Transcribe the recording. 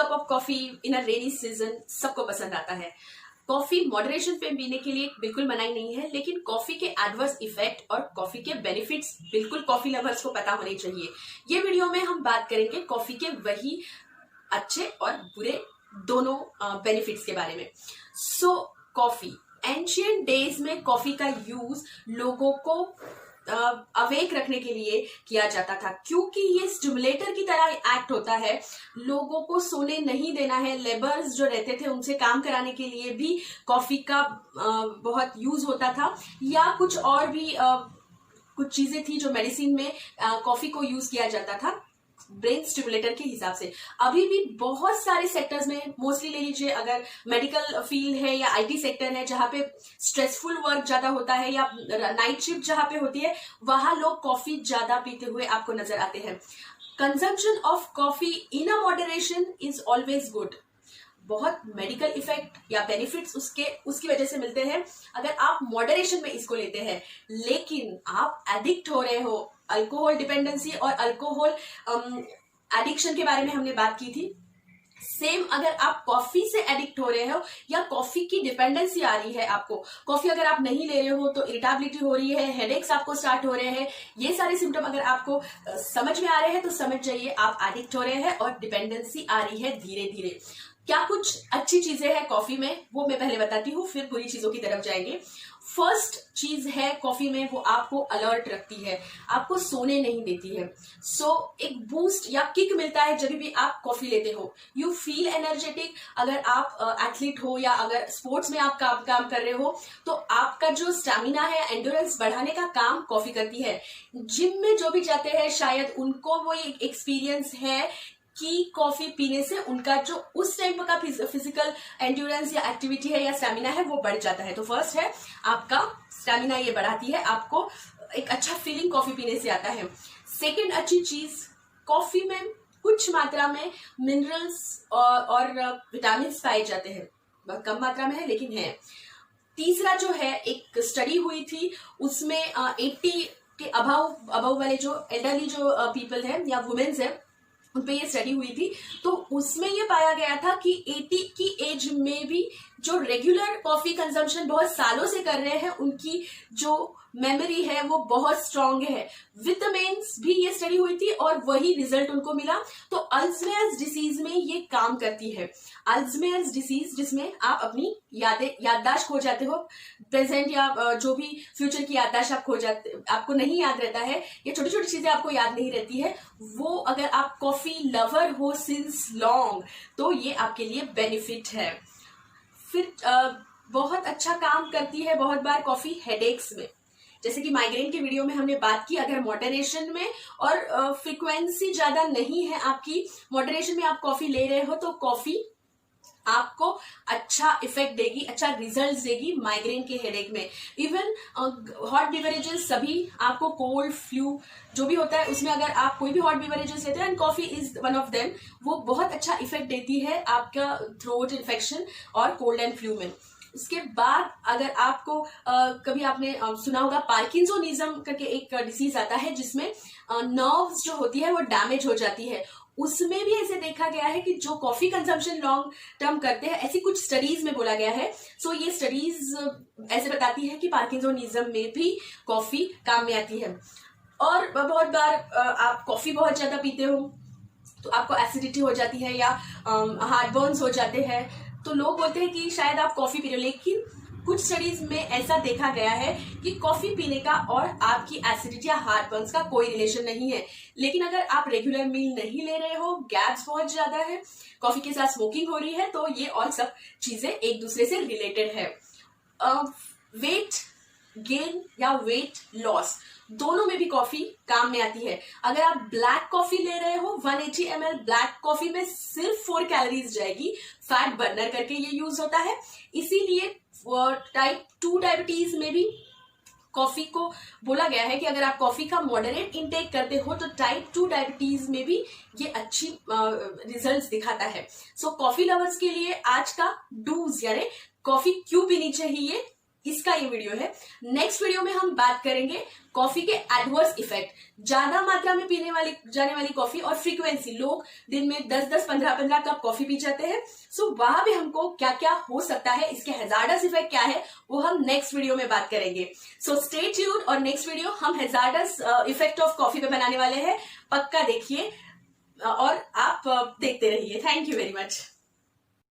Cup of coffee in a rainy season सबको पसंद आता है। कॉफी मॉडरेशन पे पीने के लिए बिल्कुल मनाही नहीं है, लेकिन कॉफी के एडवर्स इफेक्ट और कॉफी के बेनिफिट्स बिल्कुल कॉफी लवर्स को पता होने चाहिए। ये वीडियो में हम बात करेंगे कॉफी के वही अच्छे और बुरे दोनों बेनिफिट्स के बारे में। सो कॉफी एंशियंट डेज में कॉफी का यूज लोगों को अवेक रखने के लिए किया जाता था, क्योंकि ये स्टिमुलेटर की तरह एक्ट होता है। लोगों को सोने नहीं देना है, लेबर्स जो रहते थे उनसे काम कराने के लिए भी कॉफी का बहुत यूज होता था, या कुछ और भी कुछ चीजें थी जो मेडिसिन में कॉफी को यूज किया जाता था ब्रेन स्टिमुलेटर के हिसाब से। अभी भी बहुत सारे सेक्टर्स में, मोस्टली ले लीजिए अगर मेडिकल फील्ड है या आईटी सेक्टर है जहां पे स्ट्रेसफुल वर्क ज्यादा होता है या नाइट शिफ्ट जहां पे होती है, वहां लोग कॉफी ज्यादा पीते हुए आपको नजर आते हैं। Consumption of coffee in a moderation is always good. बहुत मेडिकल इफेक्ट या बेनिफिट्स उसकी वजह से मिलते हैं अगर आप मॉडरेशन में इसको लेते हैं। लेकिन आप एडिक्ट हो रहे हो, अल्कोहल डिपेंडेंसी और अल्कोहल एडिक्शन के बारे में हमने बात की थी। सेम अगर आप कॉफी से एडिक्ट हो रहे हो या कॉफी की डिपेंडेंसी आ रही है आपको, कॉफी अगर आप नहीं ले रहे हो तो इरिटेबिलिटी हो रही है, हेडेक्स आपको स्टार्ट हो रहे हैं, ये सारे सिम्टम अगर आपको समझ में आ रहे हैं तो समझ जाइए आप एडिक्ट हो रहे हैं और डिपेंडेंसी आ रही है धीरे धीरे। क्या कुछ अच्छी चीजें हैं कॉफी में, वो मैं पहले बताती हूँ, फिर बुरी चीजों की तरफ जाएंगे। फर्स्ट चीज है कॉफी में, वो आपको अलर्ट रखती है, आपको सोने नहीं देती है। एक बूस्ट या किक मिलता है जब भी आप कॉफी लेते हो। You feel energetic. अगर आप एथलीट हो या अगर स्पोर्ट्स में आप काम कर रहे हो तो आपका जो स्टैमिना है, एंड्योरेंस बढ़ाने का काम कॉफी करती है। जिम में जो भी जाते हैं शायद उनको वो एक एक्सपीरियंस है कि कॉफी पीने से उनका जो उस टाइम का फिजिकल एंड्योरेंस या एक्टिविटी है या स्टैमिना है वो बढ़ जाता है। तो फर्स्ट है आपका स्टैमिना ये बढ़ाती है, आपको एक अच्छा फीलिंग कॉफी पीने से आता है। सेकंड अच्छी चीज, कॉफी में कुछ मात्रा में मिनरल्स और विटामिन पाए जाते हैं, बहुत कम मात्रा में है लेकिन है। तीसरा जो है, एक स्टडी हुई थी उसमें 80 के अबव वाले जो एल्डरली जो पीपल है या वुमेन्स है उन पे ये स्टडी हुई थी। तो उसमें ये पाया गया था कि 80 की एज में भी जो रेगुलर कॉफी कंजम्पशन बहुत सालों से कर रहे हैं उनकी जो मेमोरी है वो बहुत स्ट्रांग है। विद मेंस भी ये स्टडी हुई थी और वही रिजल्ट उनको मिला। तो अल्जाइमर्स डिसीज में ये काम करती है। अल्जाइमर्स डिसीज जिसमें आप अपनी याददाश्त खो जाते हो, प्रेजेंट या जो भी फ्यूचर की याददाश्त आप खो जाते, आपको नहीं याद रहता है, ये छोटी छोटी चीजें आपको याद नहीं रहती है, वो अगर आप कॉफी लवर हो सिंस लॉन्ग तो ये आपके लिए बेनिफिट है। फिर बहुत अच्छा काम करती है बहुत बार कॉफी हेडेक्स में, जैसे कि माइग्रेन के वीडियो में हमने बात की। अगर मॉडरेशन में और फ्रीक्वेंसी ज्यादा नहीं है आपकी, मॉडरेशन में आप कॉफी ले रहे हो तो कॉफी आपको अच्छा इफेक्ट देगी, अच्छा रिजल्ट देगी माइग्रेन के हेडेक में। इवन हॉट बिवरेजेस सभी आपको कोल्ड फ्लू जो भी होता है उसमें अगर आप कोई भी हॉट बिवरेजेस लेते हैं and coffee is one of them, वो बहुत अच्छा इफेक्ट देती है आपका थ्रोट इन्फेक्शन और कोल्ड एंड फ्लू में। उसके बाद अगर आपको कभी आपने सुना होगा पार्किंसोनिज्म करके एक डिसीज आता है जिसमें नर्व्स जो होती है वो डैमेज हो जाती है। उसमें भी ऐसे देखा गया है कि जो कॉफी कंजम्पशन लॉन्ग टर्म करते हैं, ऐसी कुछ स्टडीज में बोला गया है। ये स्टडीज ऐसे बताती है कि पार्किंसोनिज्म में भी कॉफी काम में आती है। और बहुत बार आप कॉफी बहुत ज्यादा पीते हो तो आपको एसिडिटी हो जाती है या हार्टबर्न्स हो जाते हैं, तो लोग बोलते हैं कि शायद आप कॉफी पी रहे हो। लेकिन कुछ स्टडीज में ऐसा देखा गया है कि कॉफी पीने का और आपकी एसिडिटी या हार्टबर्न्स का कोई रिलेशन नहीं है। लेकिन अगर आप रेगुलर मील नहीं ले रहे हो, गैप्स बहुत ज्यादा है, कॉफी के साथ स्मोकिंग हो रही है, तो ये और सब चीजें एक दूसरे से रिलेटेड है। वेट गेन या वेट लॉस दोनों में भी कॉफी काम में आती है। अगर आप ब्लैक कॉफी ले रहे हो, 180 ml ब्लैक कॉफी में सिर्फ 4 कैलोरीज जाएगी। फैट बर्नर करके ये यूज होता है। इसीलिए टाइप 2 डायबिटीज में भी कॉफी को बोला गया है कि अगर आप कॉफी का मॉडरेट इंटेक करते हो तो टाइप 2 डायबिटीज में भी ये अच्छी रिजल्ट्स दिखाता है। कॉफी लवर्स के लिए आज का डूज यानी कॉफी क्यों पीनी चाहिए, इसका ये वीडियो है। नेक्स्ट वीडियो में हम बात करेंगे कॉफी के एडवर्स इफेक्ट, ज्यादा मात्रा में पीने वाली जाने वाली कॉफी और फ्रीक्वेंसी, लोग दिन में 10-10, 15-15 कप कॉफी पी जाते हैं। सो वहां भी हमको क्या क्या हो सकता है, इसके हैजार्डस इफेक्ट क्या है, वो हम नेक्स्ट वीडियो में बात करेंगे। सो स्टे ट्यून्ड, और नेक्स्ट वीडियो हम हैजार्डस इफेक्ट ऑफ कॉफी पे बनाने वाले हैं, पक्का देखिए और आप देखते रहिए। Thank you very much.